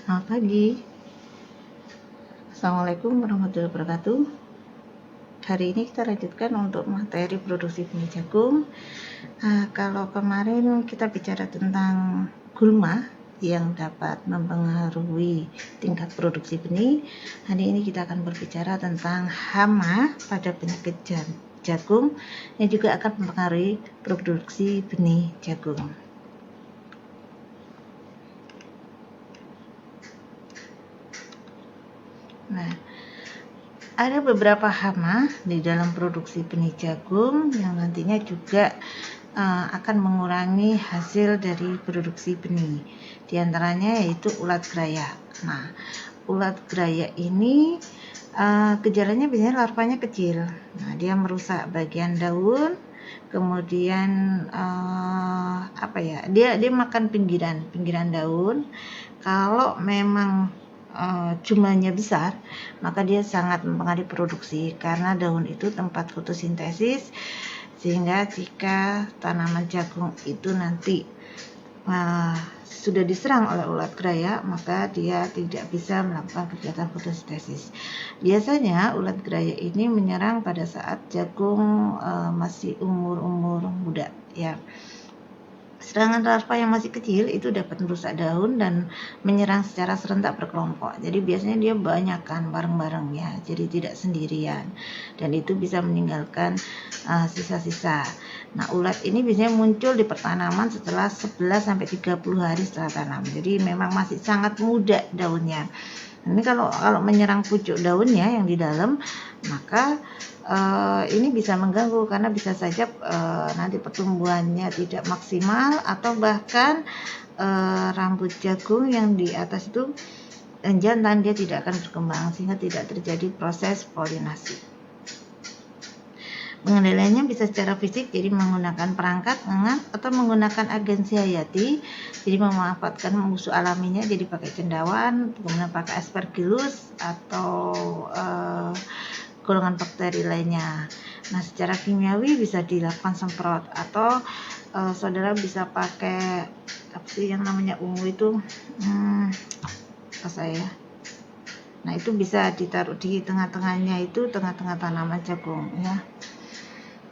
Selamat pagi. Assalamualaikum warahmatullahi wabarakatuh. Hari ini kita lanjutkan untuk materi produksi benih jagung. Kalau kemarin kita bicara tentang gulma yang dapat mempengaruhi tingkat produksi benih, hari ini kita akan berbicara tentang hama pada penyakit jagung yang juga akan mempengaruhi produksi benih jagung. Nah, ada beberapa hama di dalam produksi benih jagung yang nantinya juga akan mengurangi hasil dari produksi benih. Di antaranya yaitu ulat geraya. Nah, ulat geraya ini gejalanya biasanya larvanya kecil. Nah, dia merusak bagian daun, kemudian dia makan pinggiran daun. Kalau memang jumlahnya besar, maka dia sangat mempengaruhi produksi karena daun itu tempat fotosintesis, sehingga jika tanaman jagung itu nanti sudah diserang oleh ulat geraya, maka dia tidak bisa melakukan kegiatan fotosintesis. Biasanya ulat geraya ini menyerang pada saat jagung masih umur muda, ya. Serangan larva yang masih kecil itu dapat merusak daun dan menyerang secara serentak berkelompok. Jadi biasanya dia banyakkan bareng-bareng, ya, jadi tidak sendirian. Dan itu bisa meninggalkan sisa-sisa. Nah, ulat ini biasanya muncul di pertanaman setelah 11-30 hari setelah tanam. Jadi memang masih sangat muda daunnya. Ini kalau menyerang pucuk daunnya yang di dalam, maka ini bisa mengganggu karena bisa saja nanti pertumbuhannya tidak maksimal, atau bahkan rambut jagung yang di atas itu jantan, dia tidak akan berkembang sehingga tidak terjadi proses polinasi. Pengendaliannya bisa secara fisik, jadi menggunakan perangkat ngengat atau menggunakan agensi hayati, jadi memanfaatkan musuh alaminya, jadi pakai cendawan, kemudian pakai aspergillus atau golongan bakteri lainnya. Nah, secara kimiawi bisa dilakukan semprot, atau saudara bisa pakai apa sih yang namanya ungu itu, Nah, itu bisa ditaruh di tengah-tengahnya, itu tengah-tengah tanaman jagung, ya.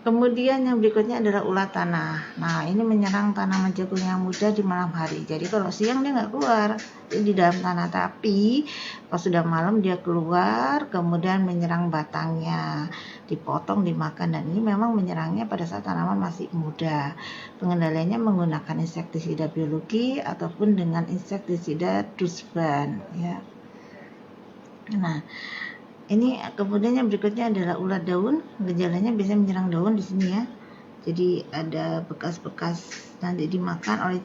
Kemudian yang berikutnya adalah ulat tanah. Nah, ini menyerang tanaman jagung yang muda di malam hari. Jadi kalau siang dia nggak keluar, dia di dalam tanah, tapi kalau sudah malam dia keluar, kemudian menyerang batangnya, dipotong, dimakan. Dan ini memang menyerangnya pada saat tanaman masih muda. Pengendaliannya menggunakan insektisida biologi ataupun dengan insektisida dusban, ya. Nah, ini kemudian yang berikutnya adalah ulat daun. Gejalanya biasanya menyerang daun di sini, ya. Jadi ada bekas-bekas nanti dimakan oleh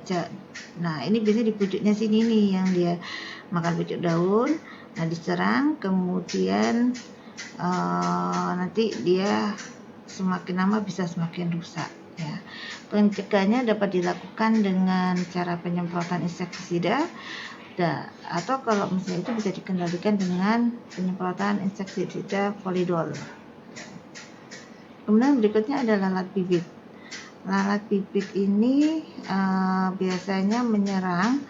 Nah, ini biasanya di pucuknya sini nih yang dia makan pucuk daun. Nah, diserang, kemudian nanti dia semakin lama bisa semakin rusak, ya. Pencegahannya dapat dilakukan dengan cara penyemprotan insektisida, atau kalau misalnya itu bisa dikendalikan dengan penyemprotan insektisida polidol. Kemudian berikutnya adalah lalat bibit. Lalat bibit ini biasanya menyerang,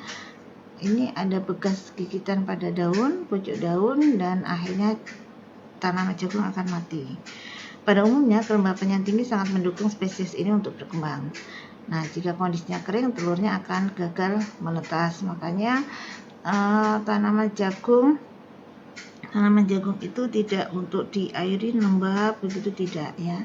ini ada bekas gigitan pada daun, pucuk daun, dan akhirnya tanaman jagung akan mati. Pada umumnya kelembapan yang tinggi sangat mendukung spesies ini untuk berkembang. Nah, jika kondisinya kering, telurnya akan gagal menetas. Makanya tanaman jagung itu tidak untuk diairi lembab, begitu tidak, ya.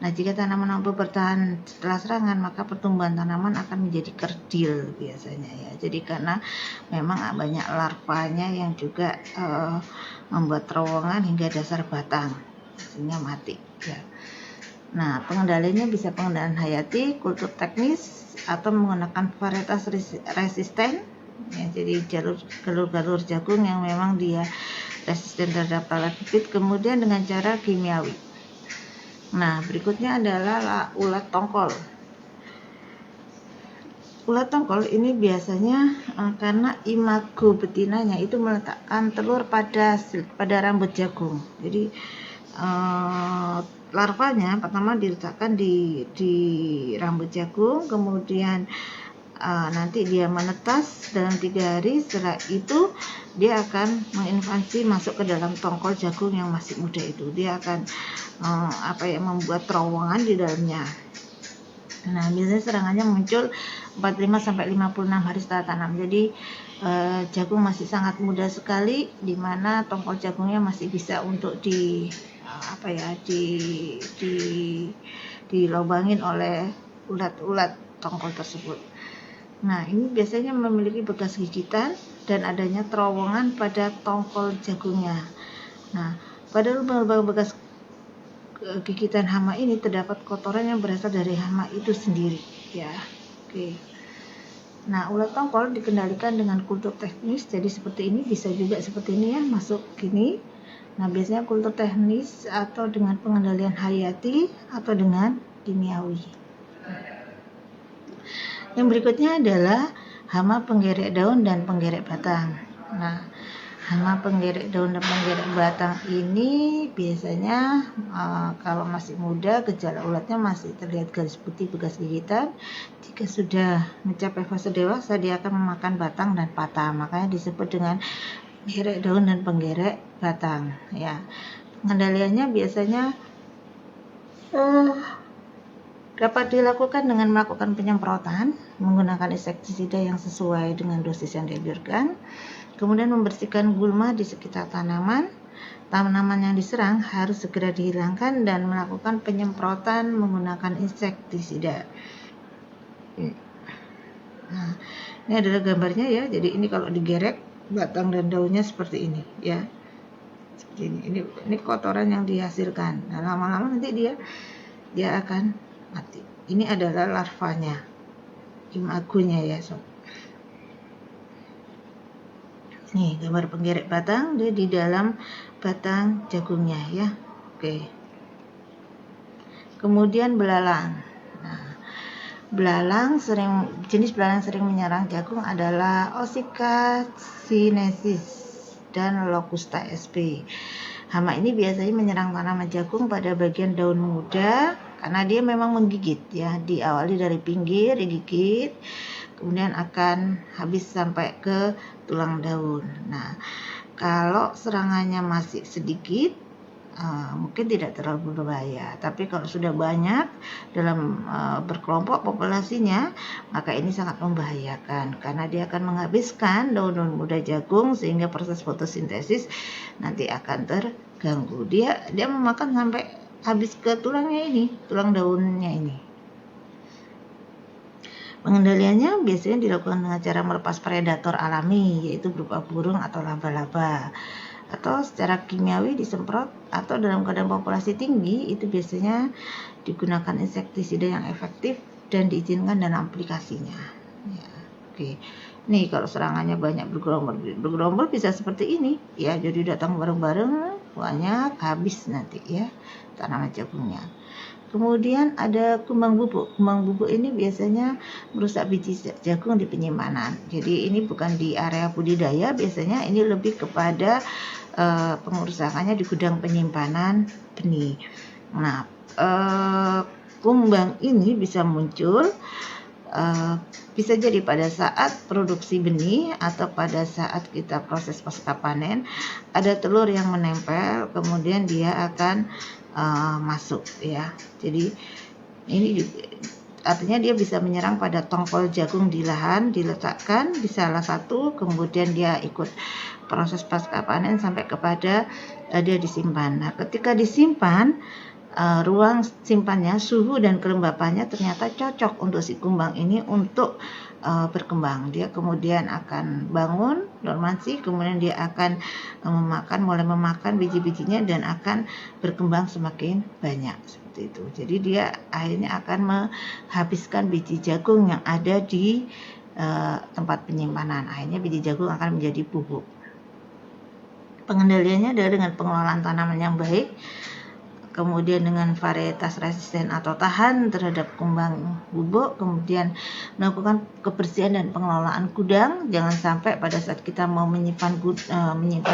Nah, jika tanaman mampu bertahan setelah serangan, maka pertumbuhan tanaman akan menjadi kerdil biasanya, ya. Jadi karena memang banyak larvanya yang juga membuat terowongan hingga dasar batang, sehingga mati, ya. Nah, pengendaliannya bisa pengendalian hayati, kultur teknis, atau menggunakan varietas resisten, ya. Jadi galur jagung yang memang dia resisten terhadap lalat bibit, kemudian dengan cara kimiawi. Nah, berikutnya adalah ulat tongkol. Ulat tongkol ini biasanya karena imago betinanya itu meletakkan telur pada rambut jagung. Jadi larvanya pertama diletakkan di rambut jagung, kemudian nanti dia menetas dalam 3 hari. Setelah itu dia akan menginvasi masuk ke dalam tongkol jagung yang masih muda itu. Dia akan membuat terowongan di dalamnya. Nah, biasanya serangannya muncul 45-56 hari setelah tanam. Jadi jagung masih sangat muda sekali, di mana tongkol jagungnya masih bisa untuk dilobangin oleh ulat-ulat tongkol tersebut. Nah, ini biasanya memiliki bekas gigitan dan adanya terowongan pada tongkol jagungnya. Nah, pada lubang-lubang bekas gigitan hama ini terdapat kotoran yang berasal dari hama itu sendiri, ya. Oke. Nah, ulat tongkol dikendalikan dengan kultur teknis, jadi seperti ini, bisa juga seperti ini ya, masuk gini. Nah, biasanya kultur teknis atau dengan pengendalian hayati atau dengan kimiawi. Yang berikutnya adalah hama penggerek daun dan penggerek batang. Nah, hama penggerek daun dan penggerek batang ini biasanya kalau masih muda, gejala ulatnya masih terlihat garis putih bekas gigitan. Jika sudah mencapai fase dewasa, dia akan memakan batang dan patah. Makanya disebut dengan penggerek daun dan penggerek batang. Ya, pengendaliannya biasanya dapat dilakukan dengan melakukan penyemprotan menggunakan insektisida yang sesuai dengan dosis yang dianjurkan. Kemudian membersihkan gulma di sekitar tanaman. Tanaman yang diserang harus segera dihilangkan dan melakukan penyemprotan menggunakan insektisida. Nah, ini adalah gambarnya ya. Jadi ini kalau digerek batang dan daunnya seperti ini ya. Seperti ini. Ini kotoran yang dihasilkan. Nah, lama-lama nanti dia akan mati. Ini adalah larvanya. Imagonya ya, sob. Nih, gambar penggerek batang, dia di dalam batang jagungnya ya. Oke. Kemudian belalang. Nah, jenis belalang sering menyerang jagung adalah Osyka sinensis dan Locusta sp. Hama ini biasanya menyerang tanaman jagung pada bagian daun muda karena dia memang menggigit ya. Diawali dari pinggir, digigit, kemudian akan habis sampai ke tulang daun. Nah, kalau serangannya masih sedikit, mungkin tidak terlalu berbahaya. Tapi kalau sudah banyak dalam berkelompok populasinya, maka ini sangat membahayakan karena dia akan menghabiskan daun-daun muda jagung sehingga proses fotosintesis nanti akan terganggu. Dia memakan sampai habis ke tulangnya ini, tulang daunnya ini. Pengendaliannya biasanya dilakukan dengan cara melepas predator alami, yaitu berupa burung atau laba-laba, atau secara kimiawi disemprot, atau dalam keadaan populasi tinggi itu biasanya digunakan insektisida yang efektif dan diizinkan dalam aplikasinya. Ya, oke. Nih kalau serangannya banyak bergerombol bisa seperti ini ya, jadi datang bareng-bareng banyak habis nanti ya tanaman jagungnya. Kemudian ada kumbang bubuk. Kumbang bubuk ini biasanya merusak biji jagung di penyimpanan. Jadi ini bukan di area budidaya, biasanya ini lebih kepada pengerusakannya di gudang penyimpanan benih. Nah, kumbang ini bisa muncul bisa jadi pada saat produksi benih atau pada saat kita proses pasca panen, ada telur yang menempel, kemudian dia akan masuk ya. Jadi ini juga, artinya dia bisa menyerang pada tongkol jagung di lahan, diletakkan di salah satu, kemudian dia ikut proses pasca panen sampai kepada dia disimpan. Nah, ketika disimpan, ruang simpannya, suhu dan kelembapannya ternyata cocok untuk si kumbang ini untuk berkembang. Dia kemudian akan bangun dormansi, kemudian dia akan mulai memakan biji-bijinya dan akan berkembang semakin banyak seperti itu. Jadi dia akhirnya akan menghabiskan biji jagung yang ada di tempat penyimpanan. Akhirnya biji jagung akan menjadi bubuk. Pengendaliannya adalah dengan pengelolaan tanaman yang baik, kemudian dengan varietas resisten atau tahan terhadap kumbang bubuk, kemudian melakukan kebersihan dan pengelolaan gudang. Jangan sampai pada saat kita mau menyimpan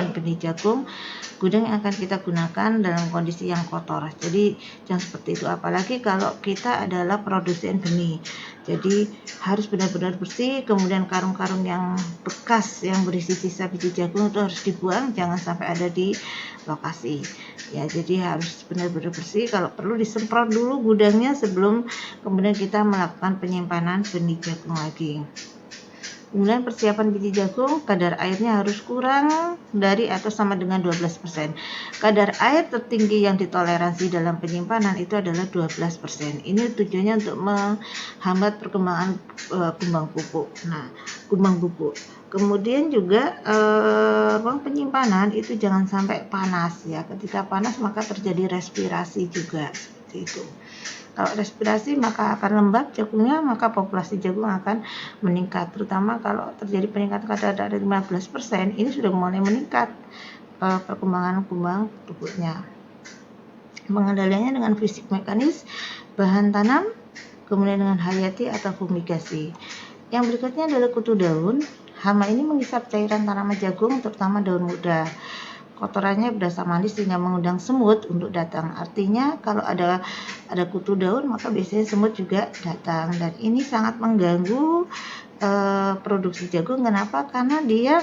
benih jagung, gudang yang akan kita gunakan dalam kondisi yang kotor. Jadi jangan seperti itu, apalagi kalau kita adalah produsen benih. Jadi harus benar-benar bersih. Kemudian karung-karung yang bekas yang berisi sisa biji jagung itu harus dibuang, jangan sampai ada di lokasi. Ya, jadi harus benar-benar bersih. Kalau perlu disemprot dulu gudangnya sebelum kemudian kita melakukan penyimpanan benih jagung lagi. Kemudian persiapan biji jagung, kadar airnya harus kurang dari atau sama dengan 12%. Kadar air tertinggi yang ditoleransi dalam penyimpanan itu adalah 12%. Ini tujuannya untuk menghambat perkembangan kumbang pupuk. Nah, kumbang pupuk. Kemudian juga ruang penyimpanan itu jangan sampai panas ya. Ketika panas maka terjadi respirasi juga seperti itu. Kalau respirasi maka akan lembab jagungnya, maka populasi jagung akan meningkat. Terutama kalau terjadi peningkatan kadar dari 15%, ini sudah mulai meningkat perkembangan kumbang pupuknya. Pengendaliannya dengan fisik mekanis, bahan tanam, kemudian dengan hayati atau fumigasi. Yang berikutnya adalah kutu daun. Hama ini menghisap cairan tanaman jagung, terutama daun muda. Kotorannya berasa manis sehingga mengundang semut untuk datang. Artinya kalau ada kutu daun maka biasanya semut juga datang, dan ini sangat mengganggu produksi jagung. Kenapa? Karena dia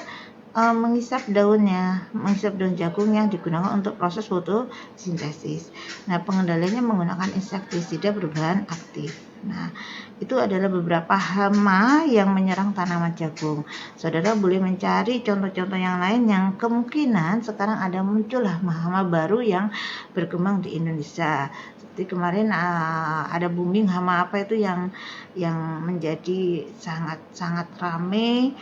menghisap daunnya, menghisap daun jagung yang digunakan untuk proses fotosintesis. Nah, pengendaliannya menggunakan insektisida berbahan aktif. Nah, itu adalah beberapa hama yang menyerang tanaman jagung. Saudara boleh mencari contoh-contoh yang lain yang kemungkinan sekarang ada muncul hama baru yang berkembang di Indonesia. Seperti kemarin ada booming hama apa itu yang menjadi sangat ramai,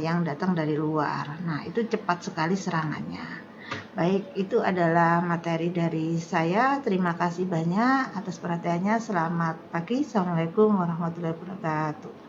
yang datang dari luar. Nah, itu cepat sekali serangannya. Baik, itu adalah materi dari saya. Terima kasih banyak atas perhatiannya. Selamat pagi. Assalamualaikum warahmatullahi wabarakatuh.